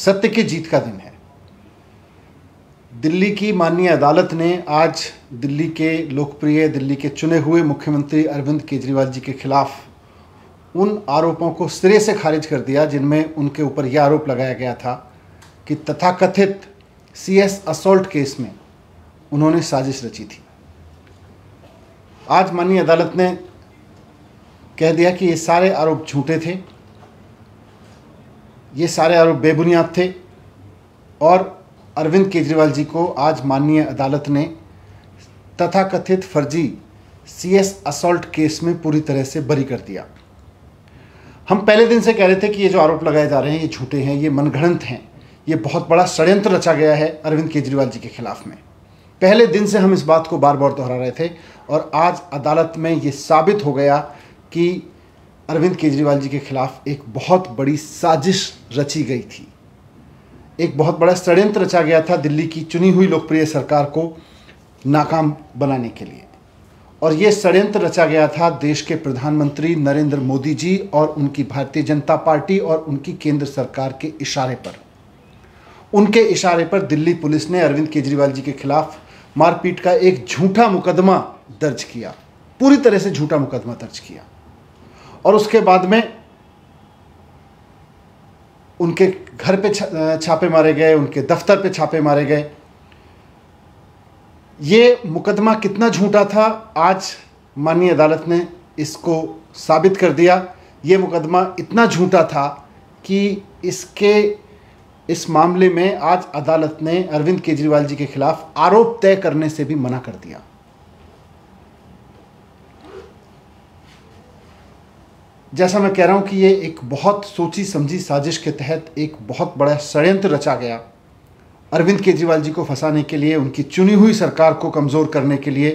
सत्य की जीत का दिन है। दिल्ली की माननीय अदालत ने आज दिल्ली के चुने हुए मुख्यमंत्री अरविंद केजरीवाल जी के खिलाफ उन आरोपों को सिरे से खारिज कर दिया जिनमें उनके ऊपर यह आरोप लगाया गया था कि तथाकथित CS असॉल्ट केस में उन्होंने साजिश रची थी। आज माननीय अदालत ने कह दिया कि ये सारे आरोप झूठे थे, ये सारे आरोप बेबुनियाद थे और अरविंद केजरीवाल जी को आज माननीय अदालत ने तथाकथित फर्जी CS असॉल्ट केस में पूरी तरह से बरी कर दिया। हम पहले दिन से कह रहे थे कि ये जो आरोप लगाए जा रहे हैं ये झूठे हैं, ये मनगढ़ंत हैं, ये बहुत बड़ा षड्यंत्र रचा गया है अरविंद केजरीवाल जी के खिलाफ में। पहले दिन से हम इस बात को बार बार दोहरा रहे थे और आज अदालत में ये साबित हो गया कि अरविंद केजरीवाल जी के खिलाफ एक बहुत बड़ी साजिश रची गई थी, एक बहुत बड़ा षड्यंत्र रचा गया था दिल्ली की चुनी हुई लोकप्रिय सरकार को नाकाम बनाने के लिए। और ये षड्यंत्र रचा गया था देश के प्रधानमंत्री नरेंद्र मोदी जी और उनकी भारतीय जनता पार्टी और उनकी केंद्र सरकार के इशारे पर। उनके इशारे पर दिल्ली पुलिस ने अरविंद केजरीवाल जी के खिलाफ मारपीट का एक झूठा मुकदमा दर्ज किया, पूरी तरह से झूठा मुकदमा दर्ज किया। और उसके बाद में उनके घर पे छापे मारे गए, उनके दफ्तर पे छापे मारे गए। ये मुकदमा कितना झूठा था आज माननीय अदालत ने इसको साबित कर दिया। ये मुकदमा इतना झूठा था कि इस मामले में आज अदालत ने अरविंद केजरीवाल जी के खिलाफ आरोप तय करने से भी मना कर दिया। जैसा मैं कह रहा हूं कि ये एक बहुत सोची समझी साजिश के तहत एक बहुत बड़ा षड्यंत्र रचा गया अरविंद केजरीवाल जी को फंसाने के लिए, उनकी चुनी हुई सरकार को कमज़ोर करने के लिए।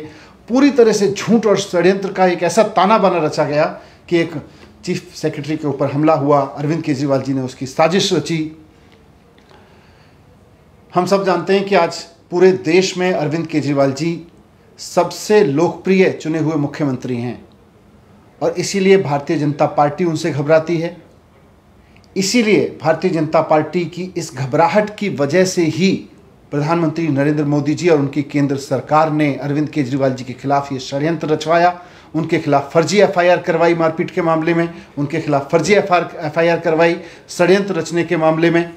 पूरी तरह से झूठ और षड्यंत्र का एक ऐसा ताना बाना रचा गया कि एक चीफ सेक्रेटरी के ऊपर हमला हुआ, अरविंद केजरीवाल जी ने उसकी साजिश रची। हम सब जानते हैं कि आज पूरे देश में अरविंद केजरीवाल जी सबसे लोकप्रिय चुने हुए मुख्यमंत्री हैं और इसीलिए भारतीय जनता पार्टी उनसे घबराती है। इसीलिए भारतीय जनता पार्टी की इस घबराहट की वजह से ही प्रधानमंत्री नरेंद्र मोदी जी और उनकी केंद्र सरकार ने अरविंद केजरीवाल जी के खिलाफ ये षड्यंत्र रचवाया, उनके खिलाफ फर्जी FIR करवाई मारपीट के मामले में, उनके खिलाफ फर्जी FIR करवाई षड्यंत्र रचने के मामले में।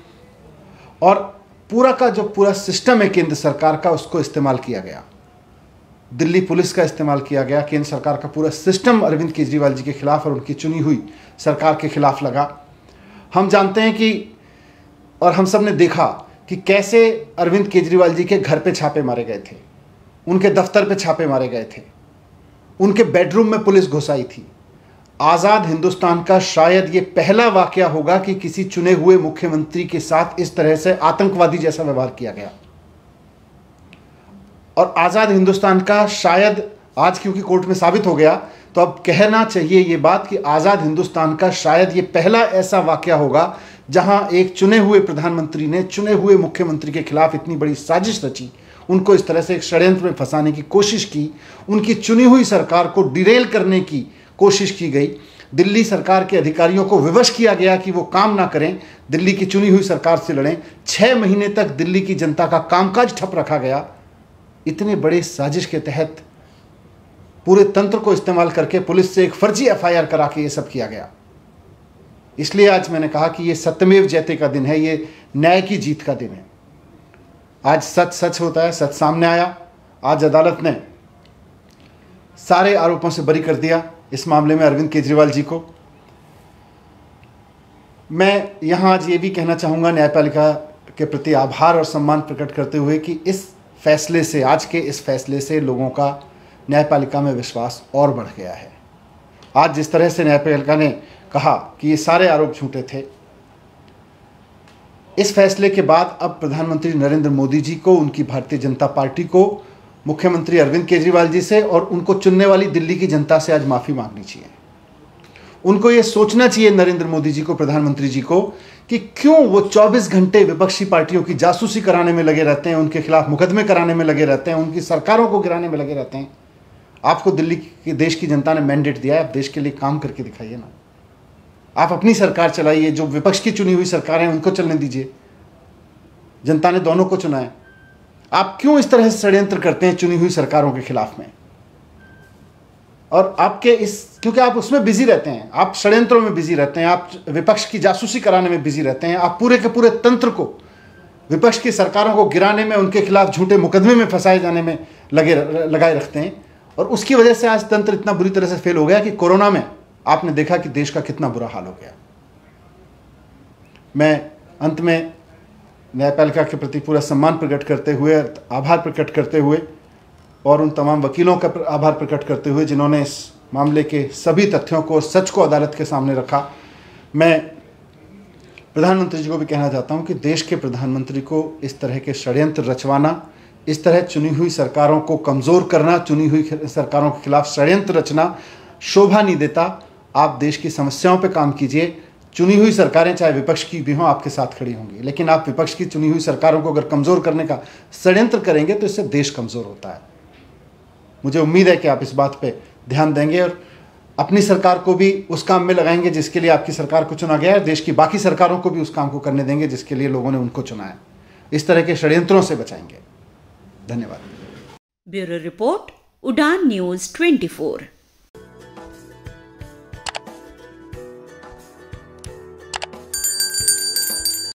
और पूरा का जो पूरा सिस्टम है केंद्र सरकार का, उसको इस्तेमाल किया गया, दिल्ली पुलिस का इस्तेमाल किया गया, केंद्र सरकार का पूरा सिस्टम अरविंद केजरीवाल जी के खिलाफ और उनकी चुनी हुई सरकार के खिलाफ लगा। हम जानते हैं कि और हम सब ने देखा कि कैसे अरविंद केजरीवाल जी के घर पे छापे मारे गए थे, उनके दफ्तर पे छापे मारे गए थे, उनके बेडरूम में पुलिस घुसाई थी। आज़ाद हिंदुस्तान का शायद ये पहला वाकया होगा कि किसी चुने हुए मुख्यमंत्री के साथ इस तरह से आतंकवादी जैसा व्यवहार किया गया। और आज़ाद हिंदुस्तान का शायद आज क्योंकि कोर्ट में साबित हो गया तो अब कहना चाहिए ये बात कि आज़ाद हिंदुस्तान का शायद ये पहला ऐसा वाकया होगा जहां एक चुने हुए प्रधानमंत्री ने चुने हुए मुख्यमंत्री के खिलाफ इतनी बड़ी साजिश रची, उनको इस तरह से एक षड्यंत्र में फंसाने की कोशिश की, उनकी चुनी हुई सरकार को डिरेल करने की कोशिश की गई। दिल्ली सरकार के अधिकारियों को विवश किया गया कि वो काम ना करें, दिल्ली की चुनी हुई सरकार से लड़ें। 6 महीने तक दिल्ली की जनता का कामकाज ठप रखा गया। इतने बड़े साजिश के तहत पूरे तंत्र को इस्तेमाल करके पुलिस से एक फर्जी FIR करा के ये सब किया गया। इसलिए आज मैंने कहा कि ये सत्यमेव जयते का दिन है, ये न्याय की जीत का दिन है। आज सच सच होता है, सच सामने आया। आज अदालत ने सारे आरोपों से बरी कर दिया इस मामले में अरविंद केजरीवाल जी को। मैं यहाँ आज ये भी कहना चाहूँगा न्यायपालिका के प्रति आभार और सम्मान प्रकट करते हुए कि इस फैसले से, आज के इस फैसले से लोगों का न्यायपालिका में विश्वास और बढ़ गया है। आज जिस तरह से न्यायपालिका ने कहा कि ये सारे आरोप झूठे थे, इस फैसले के बाद अब प्रधानमंत्री नरेंद्र मोदी जी को, उनकी भारतीय जनता पार्टी को, मुख्यमंत्री अरविंद केजरीवाल जी से और उनको चुनने वाली दिल्ली की जनता से आज माफ़ी मांगनी चाहिए। उनको ये सोचना चाहिए नरेंद्र मोदी जी को, प्रधानमंत्री जी को, कि क्यों वो 24 घंटे विपक्षी पार्टियों की जासूसी कराने में लगे रहते हैं, उनके खिलाफ मुकदमे कराने में लगे रहते हैं, उनकी सरकारों को गिराने में लगे रहते हैं। आपको दिल्ली की देश की जनता ने मैंडेट दिया है, आप देश के लिए काम करके दिखाइए ना। आप अपनी सरकार चलाइए, जो विपक्ष की चुनी हुई सरकार है उनको चलने दीजिए। जनता ने दोनों को चुना है। आप क्यों इस तरह से षड्यंत्र करते हैं चुनी हुई सरकारों के खिलाफ में? और आपके क्योंकि आप उसमें बिजी रहते हैं, आप षड्यंत्रों में बिजी रहते हैं, आप विपक्ष की जासूसी कराने में बिजी रहते हैं, आप पूरे के पूरे तंत्र को, विपक्ष की सरकारों को गिराने में, उनके खिलाफ झूठे मुकदमे में फंसाए जाने में लगाए रखते हैं। और उसकी वजह से आज तंत्र इतना बुरी तरह से फेल हो गया कि कोरोना में आपने देखा कि देश का कितना बुरा हाल हो गया। मैं अंत में न्यायपालिका के प्रति पूरा सम्मान प्रकट करते हुए, आभार प्रकट करते हुए और उन तमाम वकीलों का आभार प्रकट करते हुए जिन्होंने इस मामले के सभी तथ्यों को और सच को अदालत के सामने रखा, मैं प्रधानमंत्री जी को भी कहना चाहता हूं कि देश के प्रधानमंत्री को इस तरह के षड्यंत्र रचवाना, इस तरह चुनी हुई सरकारों को कमज़ोर करना, चुनी हुई सरकारों के खिलाफ षड्यंत्र रचना शोभा नहीं देता। आप देश की समस्याओं पर काम कीजिए। चुनी हुई सरकारें चाहे विपक्ष की भी हों आपके साथ खड़ी होंगी, लेकिन आप विपक्ष की चुनी हुई सरकारों को अगर कमज़ोर करने का षड्यंत्र करेंगे तो इससे देश कमज़ोर होता है। मुझे उम्मीद है कि आप इस बात पे ध्यान देंगे और अपनी सरकार को भी उस काम में लगाएंगे जिसके लिए आपकी सरकार को चुना गया है, देश की बाकी सरकारों को भी उस काम को करने देंगे जिसके लिए लोगों ने उनको चुना है। इस तरह के षड्यंत्रों से बचाएंगे। धन्यवाद। ब्यूरो रिपोर्ट, उड़ान न्यूज़ 24।